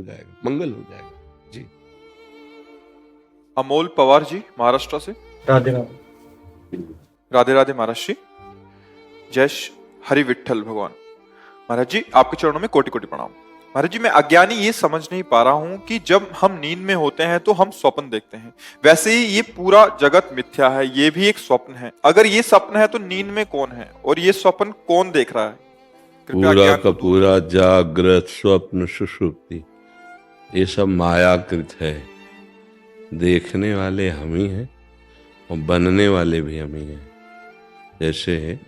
जाएगा, मंगल हो जाएगा। जी। अमोल पवार जी महाराष्ट्र से। राधे राधे। राधे राधे महाराज जी। जय हरि विठल भगवान। महाराज जी आपके चरणों में कोटि कोटि प्रणाम। महाराज जी मैं अज्ञानी ये समझ नहीं पा रहा हूं कि जब हम नींद में होते हैं तो हम स्वप्न देखते हैं, वैसे ही ये पूरा जगत मिथ्या है, ये भी एक स्वप्न है। अगर ये स्वप्न है तो नींद में कौन है और ये स्वप्न कौन देख रहा है? कृपया पूरा अज्ञान का को दूर पूरा जागृत स्वप्न सुषुप्ति ये सब मायाकृत है। देखने वाले हम ही हैं और बनने वाले भी हम ही हैं। जैसे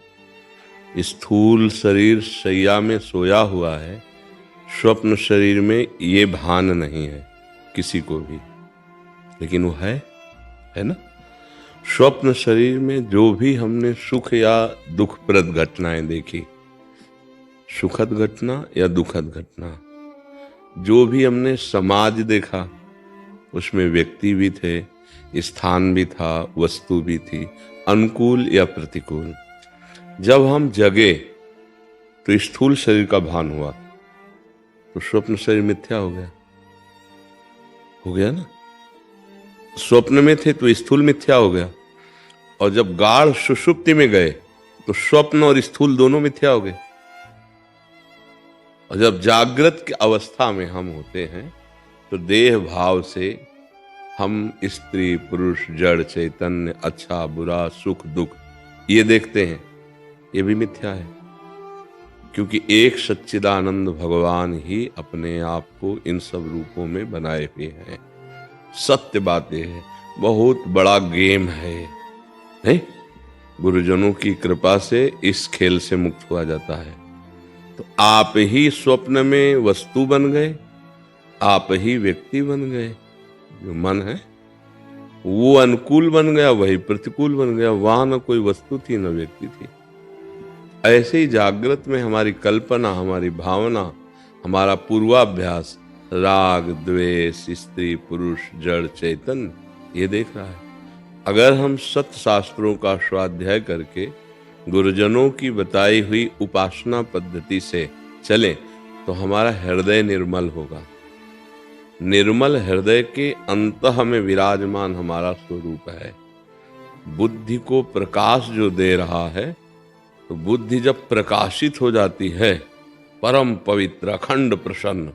स्थूल शरीर शैया में सोया हुआ है, स्वप्न शरीर में ये भान नहीं है किसी को भी, लेकिन वो है ना। स्वप्न शरीर में जो भी हमने सुख या दुखप्रद घटनाएं देखी, सुखद घटना या दुखद घटना, जो भी हमने समाज देखा, उसमें व्यक्ति भी थे, स्थान भी था, वस्तु भी थी, अनुकूल या प्रतिकूल। जब हम जगे तो स्थूल शरीर का भान हुआ, तो स्वप्न शरीर मिथ्या हो गया ना। स्वप्न में थे तो स्थूल मिथ्या हो गया, और जब गाढ़ सुषुप्ति में गए तो स्वप्न और स्थूल दोनों मिथ्या हो गए। और जब जागृत की अवस्था में हम होते हैं तो देह भाव से हम स्त्री पुरुष जड़ चैतन्य, अच्छा बुरा, सुख दुख ये देखते हैं, ये भी मिथ्या है। क्योंकि एक सच्चिदानंद भगवान ही अपने आप को इन सब रूपों में बनाए हुए हैं। सत्य बात यह है, बहुत बड़ा गेम है, नहीं? गुरुजनों की कृपा से इस खेल से मुक्त हुआ जाता है। तो आप ही स्वप्न में वस्तु बन गए, आप ही व्यक्ति बन गए। जो मन है वो अनुकूल बन गया, वही प्रतिकूल बन गया। वहां न कोई वस्तु थी न व्यक्ति थी। ऐसे ही जागृत में हमारी कल्पना, हमारी भावना, हमारा पूर्वाभ्यास राग द्वेष, स्त्री पुरुष जड़ चैतन्य ये देख रहा है। अगर हम सत्य शास्त्रों का स्वाध्याय करके गुरुजनों की बताई हुई उपासना पद्धति से चलें तो हमारा हृदय निर्मल होगा। निर्मल हृदय के अंतः में विराजमान हमारा स्वरूप है। बुद्धि को प्रकाश जो दे रहा है, तो बुद्धि जब प्रकाशित हो जाती है, परम पवित्र अखंड प्रसन्न,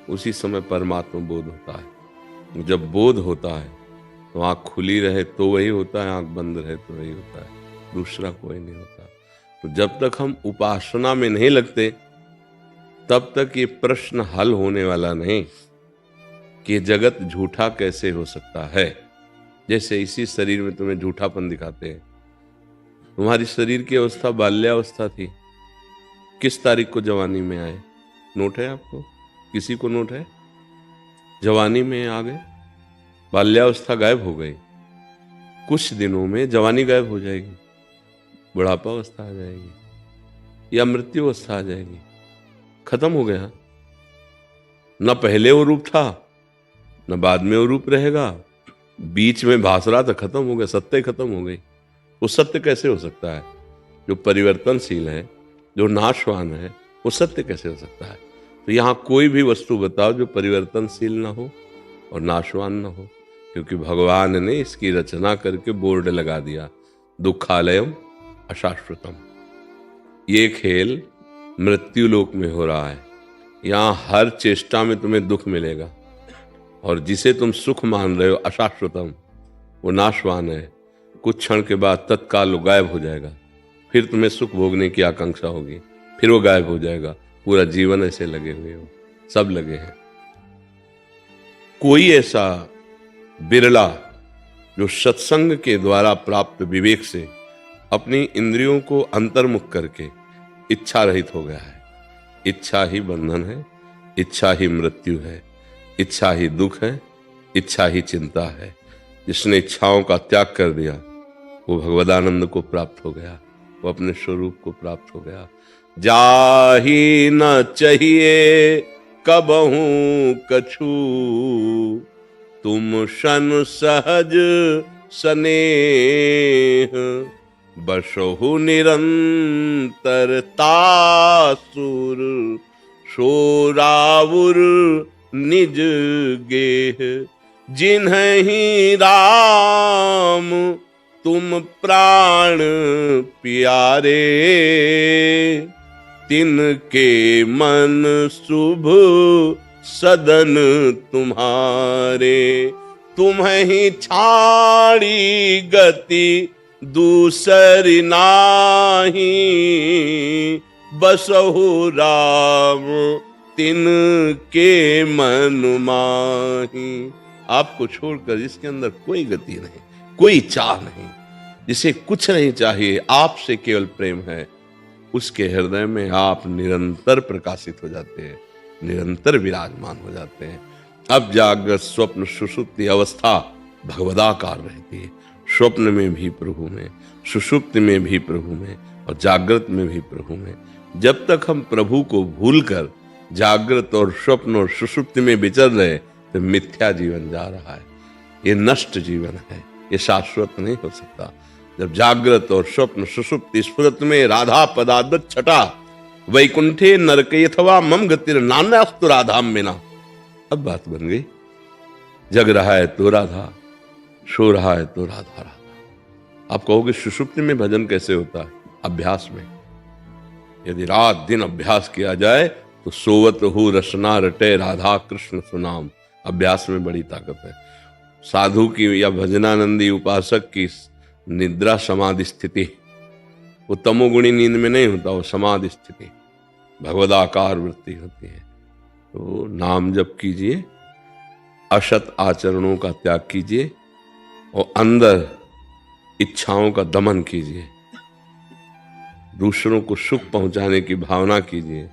उसी समय परमात्मा बोध होता है। जब बोध होता है तो आंख खुली रहे तो वही होता है, आंख बंद रहे तो वही होता है, दूसरा कोई नहीं होता। तो जब तक हम उपासना में नहीं लगते तब तक ये प्रश्न हल होने वाला नहीं कि जगत झूठा कैसे हो सकता है। जैसे इसी शरीर में तुम्हें झूठापन दिखाते हैं। तुम्हारी शरीर की अवस्था बाल्यावस्था थी, किस तारीख को जवानी में आए? नोट है आपको? किसी को नोट है? जवानी में आ गए, बाल्यावस्था गायब हो गई, कुछ दिनों में जवानी गायब हो जाएगी, बुढ़ापा अवस्था आ जाएगी या मृत्यु अवस्था आ जाएगी। खत्म हो गया। न पहले वो रूप था न बाद में वो रूप रहेगा, बीच में भास रहा था, खत्म हो गया, सत्य खत्म हो गई। वो सत्य कैसे हो सकता है? जो परिवर्तनशील है, जो नाशवान है, वो सत्य कैसे हो सकता है? तो यहाँ कोई भी वस्तु बताओ जो परिवर्तनशील ना हो और नाशवान ना हो, क्योंकि भगवान ने इसकी रचना करके बोर्ड लगा दिया, दुखालयम अशाश्वतम। ये खेल मृत्यु लोक में हो रहा है। यहाँ हर चेष्टा में तुम्हें दुख मिलेगा, और जिसे तुम सुख मान रहे हो अशाश्वतम, वो नाशवान है। कुछ क्षण के बाद तत्काल वो गायब हो जाएगा, फिर तुम्हें सुख भोगने की आकांक्षा होगी, फिर वो गायब हो जाएगा। पूरा जीवन ऐसे लगे हुए हो, सब लगे हैं। कोई ऐसा बिरला जो सत्संग के द्वारा प्राप्त विवेक से अपनी इंद्रियों को अंतर्मुख करके इच्छा रहित हो गया है। इच्छा ही बंधन है, इच्छा ही मृत्यु है, इच्छा ही दुख है, इच्छा ही चिंता है। जिसने इच्छाओं का त्याग कर दिया वो भगवदानंद को प्राप्त हो गया, वो अपने स्वरूप को प्राप्त हो गया। जाही न चाहिए कबहू कछु, तुम शन सहज स्नेह, बसहु निरंतर तासुर, शोरावुर निज गेह, जिन्हीं राम तुम प्राण प्यारे, तिनके मन शुभ सदन तुम्हारे, तुम्हीं छाड़ी गति दूसरी नाही, बसहु राम तिनके मन माही। आपको छोड़कर जिसके अंदर कोई गति नहीं, कोई चाह नहीं, जिसे कुछ नहीं चाहिए, आपसे केवल प्रेम है, उसके हृदय में आप निरंतर प्रकाशित हो जाते हैं, निरंतर विराजमान हो जाते हैं। अब जागृत स्वप्न सुषुप्ति अवस्था भगवदाकार रहती है। स्वप्न में भी प्रभु में, सुषुप्ति में भी प्रभु में, और जागृत में भी प्रभु में। जब तक हम प्रभु को भूलकर जागृत और स्वप्न और सुषुप्ति में विचर रहे तो मिथ्या जीवन जा रहा है, ये नष्ट जीवन है, ये शाश्वत नहीं हो सकता। जब जागृत और स्वप्न सुषुप्ति स्फुरत में राधा पदादत छटा, वैकुंठे नरके अथवा मम गतिर नान्यास्तु राधाम बिना। अब बात बन गई, जग रहा है तो राधा, सो रहा है तो राधा राधा। आप कहोगे सुषुप्ति में भजन कैसे होता है? अभ्यास में। यदि रात दिन अभ्यास किया जाए तो सोवत हो रसना रटे राधा कृष्ण सुनाम। अभ्यास में बड़ी ताकत है। साधु की या भजनानंदी उपासक की निद्रा समाधि स्थिति, वो तमोगुणी नींद में नहीं होता, वो समाधि स्थिति, भगवदाकार वृत्ति होती है। तो नाम जप कीजिए, असत आचरणों का त्याग कीजिए, और अंदर इच्छाओं का दमन कीजिए, दूसरों को सुख पहुंचाने की भावना कीजिए,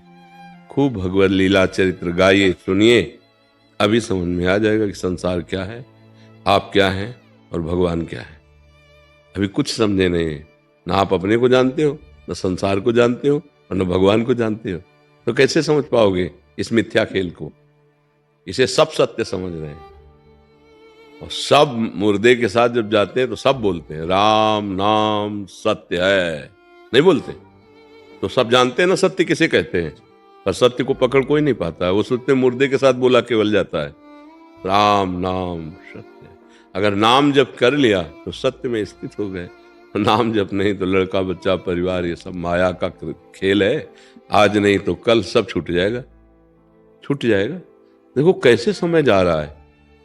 खूब भगवत लीला चरित्र गाइए, सुनिए। अभी समझ में आ जाएगा कि संसार क्या है, आप क्या हैं और भगवान क्या है। अभी कुछ समझे नहीं है, ना आप अपने को जानते हो, ना संसार को जानते हो, और न भगवान को जानते हो। तो कैसे समझ पाओगे इस मिथ्या खेल को? इसे सब सत्य समझ रहे हैं, और सब मुर्दे के साथ जब जाते हैं तो सब बोलते हैं राम नाम सत्य है, नहीं बोलते? तो सब जानते हैं ना सत्य किसे कहते हैं, पर सत्य को पकड़ कोई नहीं पाता है। वो सोचते मुर्दे के साथ बोला केवल जाता है राम नाम सत्य। अगर नाम जप कर लिया तो सत्य में स्थित हो गए, नाम जप नहीं तो लड़का बच्चा परिवार ये सब माया का खेल है। आज नहीं तो कल सब छूट जाएगा, छूट जाएगा। देखो कैसे समय जा रहा है।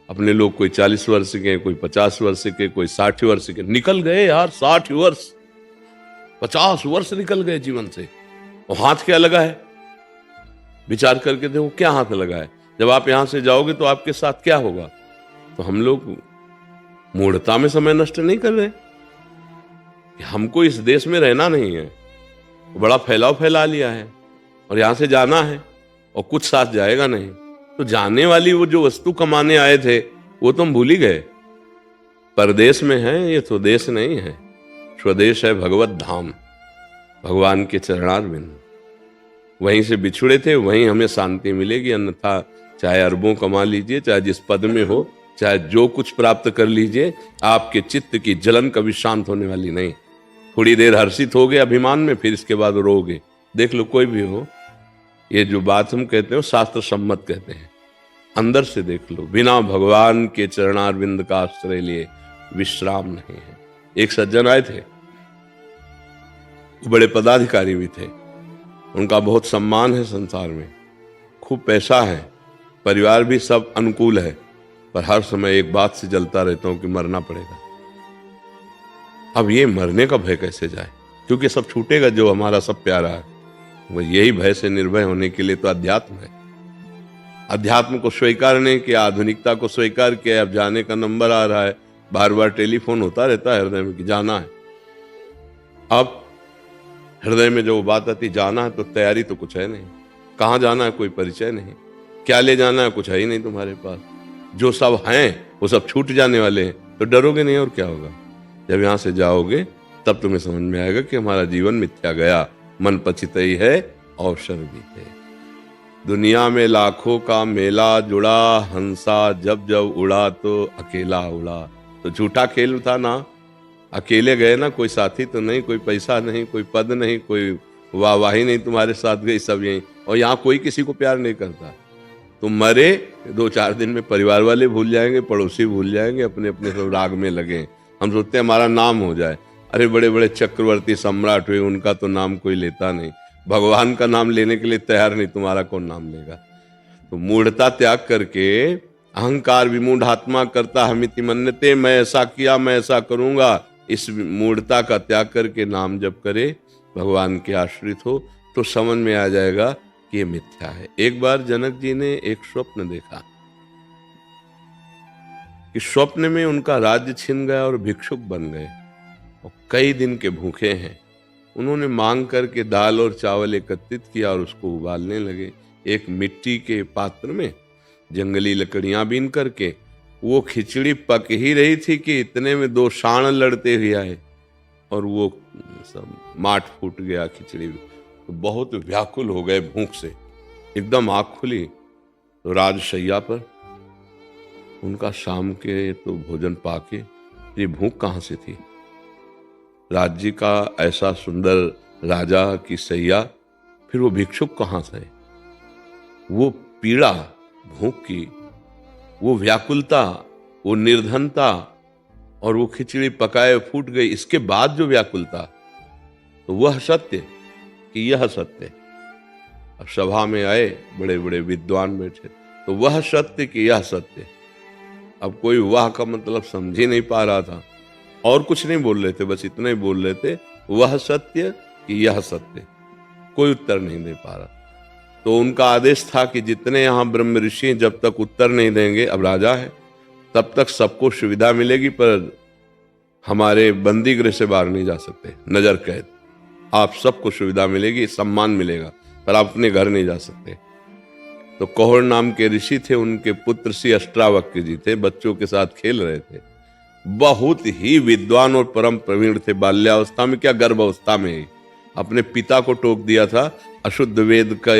अपने लोग कोई 40 वर्ष के, कोई 50 वर्ष के, कोई 60 वर्ष के, निकल गए यार 60 वर्ष, 50 वर्ष निकल गए जीवन से। और हाथ क्या लगा है? विचार करके देखो क्या हाथ लगा है। जब आप यहां से जाओगे तो आपके साथ क्या होगा? तो हम लोग मूढ़ता में समय नष्ट नहीं कर रहे। हमको इस देश में रहना नहीं है, बड़ा फैलाव फैला लिया है, और यहां से जाना है और कुछ साथ जाएगा नहीं। तो जाने वाली वो जो वस्तु कमाने आए थे वो तो हम भूल ही गए। परदेश में है, ये तो देश नहीं है। स्वदेश है भगवत धाम, भगवान के चरणारविंद। वहीं से बिछुड़े थे, वहीं हमें शांति मिलेगी। अन्यथा चाहे अरबों कमा लीजिए, चाहे जिस पद में हो, चाहे जो कुछ प्राप्त कर लीजिए, आपके चित्त की जलन कभी शांत होने वाली नहीं। थोड़ी देर हर्षित हो गए अभिमान में, फिर इसके बाद रोगे। देख लो कोई भी हो, ये जो बात हम कहते हैं शास्त्र सम्मत कहते हैं। अंदर से देख लो, बिना भगवान के चरणारविंद का आश्रय लिए विश्राम नहीं है। एक सज्जन आए थे, बड़े पदाधिकारी भी थे, उनका बहुत सम्मान है संसार में, खूब पैसा है, परिवार भी सब अनुकूल है, पर हर समय एक बात से जलता रहता हूं कि मरना पड़ेगा। अब ये मरने का भय कैसे जाए, क्योंकि सब छूटेगा जो हमारा सब प्यारा है। वो यही भय से निर्भय होने के लिए तो अध्यात्म है। अध्यात्म को स्वीकार नहीं किया, आधुनिकता को स्वीकार किया। अब जाने का नंबर आ रहा है, बार बार टेलीफोन होता रहता है हृदय में कि जाना है। अब हृदय में जो बात आती जाना है, तो तैयारी तो कुछ है नहीं। कहाँ जाना है कोई परिचय नहीं, क्या ले जाना है कुछ है ही नहीं तुम्हारे पास। जो सब हैं वो सब छूट जाने वाले हैं, तो डरोगे नहीं और क्या होगा। जब यहाँ से जाओगे तब तुम्हें समझ में आएगा कि हमारा जीवन मिथ्या गया, मन पछितई है अवसर भी है। दुनिया में लाखों का मेला जुड़ा, हंसा जब जब उड़ा तो अकेला उड़ा। तो झूठा खेल था ना, अकेले गए ना, कोई साथी तो नहीं, कोई पैसा नहीं, कोई पद नहीं, कोई वाहवाही नहीं तुम्हारे साथ गई, सब यहीं। और यहाँ कोई किसी को प्यार नहीं करता। तो मरे 2-4 दिन में परिवार वाले भूल जाएंगे, पड़ोसी भूल जाएंगे, अपने अपने सब राग में लगे। हम सोचते हैं हमारा नाम हो जाए। अरे बड़े बड़े चक्रवर्ती सम्राट हुए, उनका तो नाम कोई लेता नहीं। भगवान का नाम लेने के लिए तैयार नहीं, तुम्हारा कौन नाम लेगा। तो मूढ़ता त्याग करके अहंकार विमूढ़ आत्मा करता हमिति मन्यते, मैं ऐसा किया मैं ऐसा करूंगा, इस मूढ़ता का त्याग करके नाम जप करे, भगवान के आश्रित हो, तो समझ में आ जाएगा कि ये मिथ्या है। एक बार जनक जी ने एक स्वप्न देखा कि स्वप्न में उनका राज्य छिन गया और भिक्षुक बन गए और कई दिन के भूखे हैं। उन्होंने मांग करके दाल और चावल एकत्रित किया और उसको उबालने लगे। एक मिट्टी के पात्र में जंगली लकड़ियां बीन करके वो खिचड़ी पक ही रही थी कि इतने में 2 सांड लड़ते हुए आए और वो सब माठ फूट गया खिचड़ी। तो बहुत व्याकुल हो गए भूख से, एकदम आँख खुली तो राजशैया पर उनका शाम के तो भोजन पाके ये भूख कहाँ से थी। राज्य का ऐसा सुंदर राजा की सैया, फिर वो भिक्षुक कहाँ से। वो पीड़ा भूख की, वो व्याकुलता, वो निर्धनता और वो खिचड़ी पकाए फूट गई, इसके बाद जो व्याकुलता, तो वह सत्य कि यह सत्य। अब सभा में आए बड़े बड़े विद्वान बैठे, तो वह सत्य कि यह सत्य। अब कोई वाह का मतलब समझ ही नहीं पा रहा था और कुछ नहीं बोल रहे थे, बस इतना ही बोल रहे थे, वह सत्य कि यह सत्य। कोई उत्तर नहीं दे पा रहा। तो उनका आदेश था कि जितने यहाँ ब्रह्म ऋषि जब तक उत्तर नहीं देंगे, अब राजा है, तब तक सबको सुविधा मिलेगी, पर हमारे बंदी गृह से बाहर नहीं जा सकते, नजर कैद। आप सबको सुविधा मिलेगी, सम्मान मिलेगा, पर आप अपने घर नहीं जा सकते। तो कौहर नाम के ऋषि थे, उनके पुत्र श्री अष्टावक्र जी थे, बच्चों के साथ खेल रहे थे। बहुत ही विद्वान और परम प्रवीण थे। बाल्यावस्था में क्या, गर्भावस्था में ही अपने पिता को टोक दिया था। अशुद्ध वेद का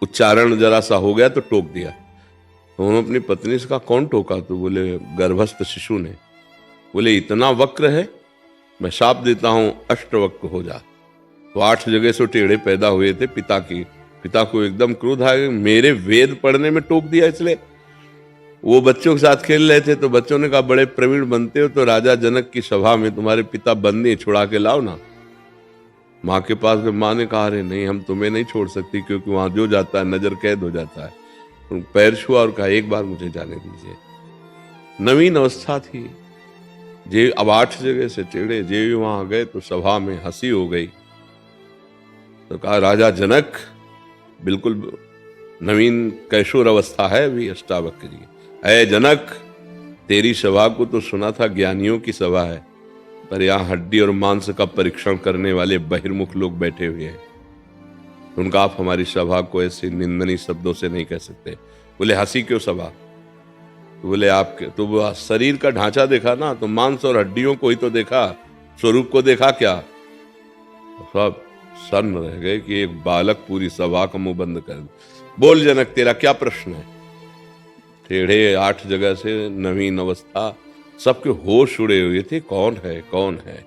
उच्चारण जरा सा हो गया तो टोक दिया। तो उन्होंने अपनी पत्नी से कहा, कौन टोका? तो बोले गर्भस्थ शिशु ने। बोले इतना वक्र है, मैं शाप देता हूं अष्टवक्र हो जा। तो 8 जगह से टेढ़े पैदा हुए थे। पिता को एकदम क्रोध आ गया, मेरे वेद पढ़ने में टोक दिया इसलिए। वो बच्चों के साथ खेल रहे थे, तो बच्चों ने कहा, बड़े प्रवीण बनते हो तो राजा जनक की सभा में तुम्हारे पिता बंदी, छुड़ा के लाओ ना। माँ के पास में माँ ने कहा, अरे नहीं, हम तुम्हें नहीं छोड़ सकती, क्योंकि वहां जो जाता है नजर कैद हो जाता है। तो पैर छुआ और कहा, एक बार मुझे जाने दीजिए। नवीन अवस्था थी। जे अब 8 जगह से टेढ़े, जे वहां गए तो सभा में हंसी हो गई। तो कहा, राजा जनक, बिल्कुल नवीन कैशोर अवस्था है अभी अष्टावक्र जी। अय जनक, तेरी सभा को तो सुना था ज्ञानियों की सभा है, पर यहाँ हड्डी और मांस का परीक्षण करने वाले बहिर्मुख लोग बैठे हुए हैं। उनका आप हमारी सभा को ऐसे निंदनीय शब्दों से नहीं कह सकते। बोले हंसी क्यों सभा? तो बोले आपके तो वो शरीर का ढांचा देखा ना, तो मांस और हड्डियों को ही तो देखा, स्वरूप को देखा क्या? तो सब सन्न रह गए कि एक बालक पूरी सभा का मुंह बंद कर। बोल जनक, तेरा क्या प्रश्न है? टेढ़े 8 जगह से नवीन अवस्था, सबके होश उड़े हुए थे, कौन है कौन है,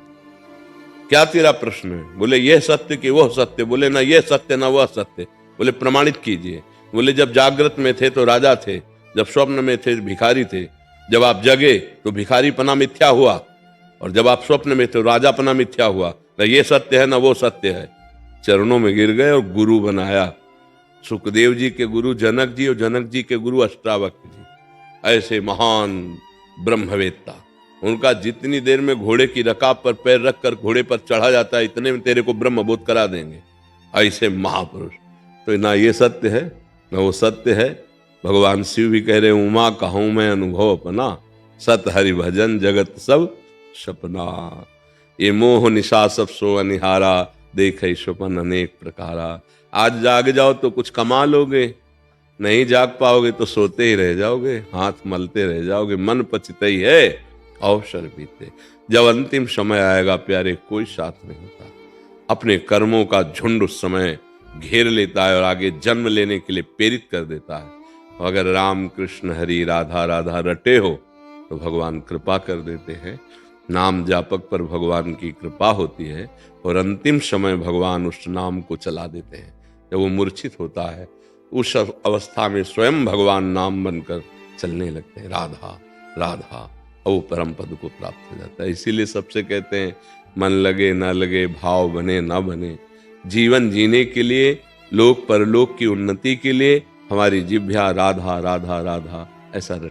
क्या तेरा प्रश्न है? बोले यह सत्य कि वह सत्य? बोले ना यह सत्य ना वह सत्य। बोले प्रमाणित कीजिए। बोले जब जागृत में थे तो राजा थे, जब स्वप्न में थे भिखारी थे, जब आप जगे तो भिखारी पना मिथ्या हुआ, और जब आप स्वप्न में थे तो राजा पना मिथ्या हुआ। ना ये सत्य है ना वो सत्य है। चरणों में गिर गए और गुरु बनाया। सुखदेव जी के गुरु जनक जी और जनक जी के गुरु अष्टावक्र जी। ऐसे महान ब्रह्मवेत्ता, उनका जितनी देर में घोड़े की रकाब पर पैर रखकर घोड़े पर चढ़ा जाता है, इतने में तेरे को ब्रह्म बोध करा देंगे। ऐसे महापुरुष। तो ना ये सत्य है ना वो सत्य है। भगवान शिव भी कह रहे, उमा कहूं मैं अनुभव अपना, सत हरि भजन जगत सब सपना। ये मोह निशा सब सो अनिहारा, देखे स्वपन अनेक प्रकारा। आज जाग जाओ तो कुछ कमा लोगे, नहीं जाग पाओगे तो सोते ही रह जाओगे, हाथ मलते रह जाओगे, मन पचतई है अवसर बीते। जब अंतिम समय आएगा प्यारे, कोई साथ नहीं होता। अपने कर्मों का झुंड उस समय घेर लेता है और आगे जन्म लेने के लिए प्रेरित कर देता है। अगर राम कृष्ण हरि राधा राधा रटे हो तो भगवान कृपा कर देते हैं। नाम जापक पर भगवान की कृपा होती है और अंतिम समय भगवान उस नाम को चला देते हैं। जब वो मूर्छित होता है उस अवस्था में स्वयं भगवान नाम बनकर चलने लगते हैं, राधा राधा, और वो परम पद को प्राप्त हो जाता है। इसीलिए सबसे कहते हैं मन लगे ना लगे, भाव बने ना बने, जीवन जीने के लिए, लोक परलोक की उन्नति के लिए हमारी जिह्वा राधा राधा राधा ऐसा